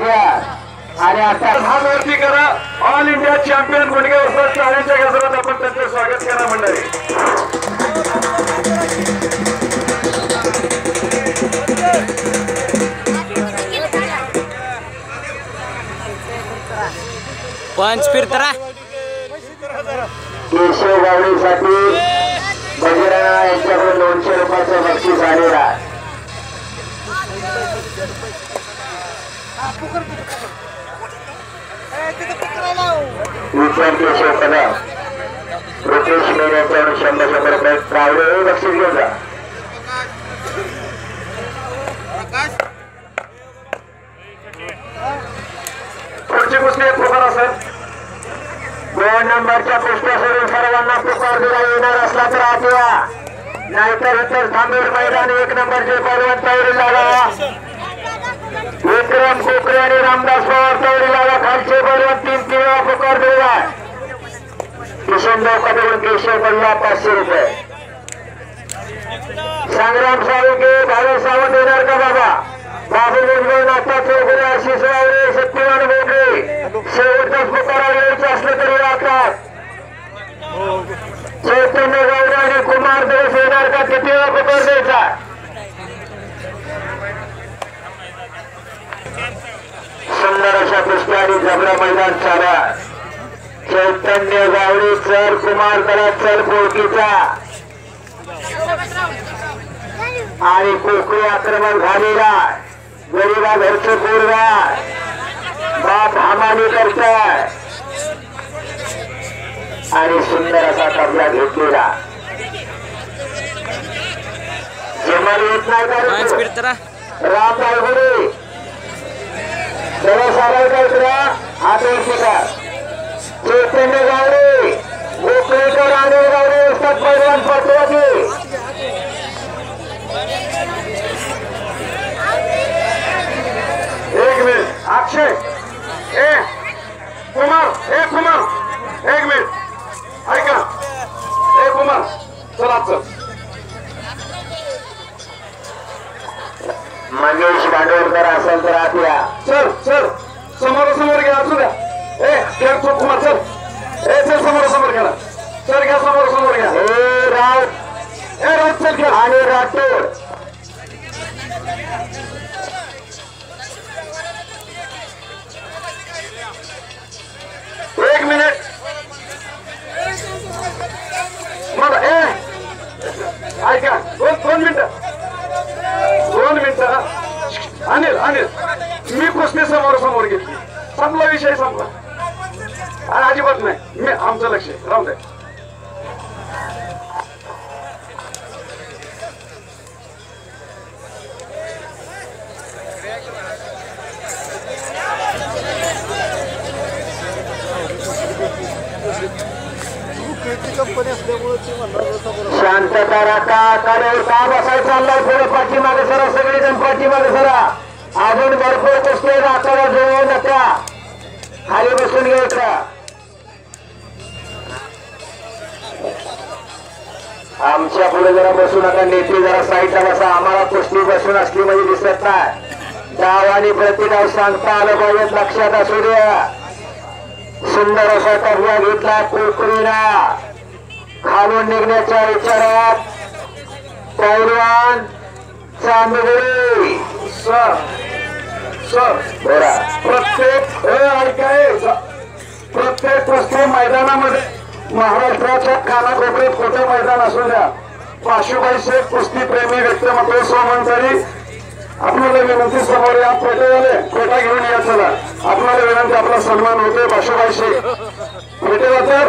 Champion आणि आता वरती करा ऑल इंडिया चॅम्पियन गुडघेवर टाळ्यांच्या गजरात आपण त्यांचं स्वागत करा मंडळी. पंच फिरतरा केशव गावडीसाठी बजरंग यांच्याकडून 200 रुपयाचं बक्षीस आलेला आहे. विचार केशव कदम रुपेश मेर यांच्याकडून 100 रुपये प्रावडे बक्षीस घेऊन जा. पुढची कुस्ती पुकार सर 2 नंबरच्या पुष्पासोडून सर्वांना पुकार दिला येणार असला तर आत या, नाहीतर इतर थांबेल मैदान 1 नंबरचे पैलवान तयारी लावा. विक्रम कोकरे आणि रामदास पवार तयारी लावा. खालचे पैलवान 3 वेळा पुकार दिला. किशन कडून केशव पडला 500 रुपये. संग्राम साळुंके भावे सावंत येणार का बाबा? बाबू मुंबई नाथा चौधरी आशिष रावरे शक्तिमान बोगरे शेवटचाच पुकारा यायचं असलं तरी राहतात. चैतन्य गौडे आणि कुमार देश येणार का? किती वेळा पुकार द्यायचा? सुंदर अशा कुस्त्या आणि जबरा मैदान चाला. चैतन्य गावडे चल, कुमार दला चल पोळकीचा आणि कोकणी आक्रमण झालेला. गरीबा घरचे पोरगा बाप हमाली करताय आणि सुंदर असा कब्जा घेतलेला. जमाल येत नाही पंच का फिरतरा राम बाळगुडे जरा साराय काय करा हात वरती का. चैतन्य गावडे गोकळेकर आणि गावडे असतात पैलवान पटवाजी. एक मिनिट अक्षय कुमार 1 मिनिट ऐका. कुमार चला चल. मंगेश भांडवलकर असेल तर आत या. चल समोर घ्या. असू द्या. खेळ तो कुमार चल. चल समोर घ्या. चल घ्या समोर घ्या. राज चल खेळ. आणि राठोड एक मिनिट मला ऐका 2 मिनिटं अनिल मी कुस्ती समोर घेतली. संपला विषय संपला. आणि अजिबात नाही मी आमचं लक्ष राहू दे. शांतता राखा. कडेवर का बसायला चाललाय? पुढे पाठीमागे सरा. सगळेजण पाठीमागे सरा. अजून भरपूर कुस्ती हाताला जोडू नका. खाली बसून घ्यायचा. आमच्या पुढे जरा बसू नका. नेते जरा साईडला बसा. आम्हाला कुस्ती बसून असली म्हणजे दिसत नाही. डाव आणि प्रतिडाव सांगता आलं पाहिजे. लक्षात असू द्या. सुंदर असा कब्जा घेतला कोकरीला. खालून निघण्याच्या विचारात पैलवान चांदगुडी सर बोला. प्रत्येक कुस्ती मैदानामध्ये महाराष्ट्राच्या कानाकोपऱ्यात कुठे मैदान असू द्या. पाशुबाई शेख कुस्ती प्रेमी व्यक्तिमत्व सोमनसरी आपल्याला विनंती. समोर या. पेटेवाले पेटा घेऊन या. चला आपल्याला विनंती. आपला सन्मान होतोय. पाशुबाई शेख पेटेवा तर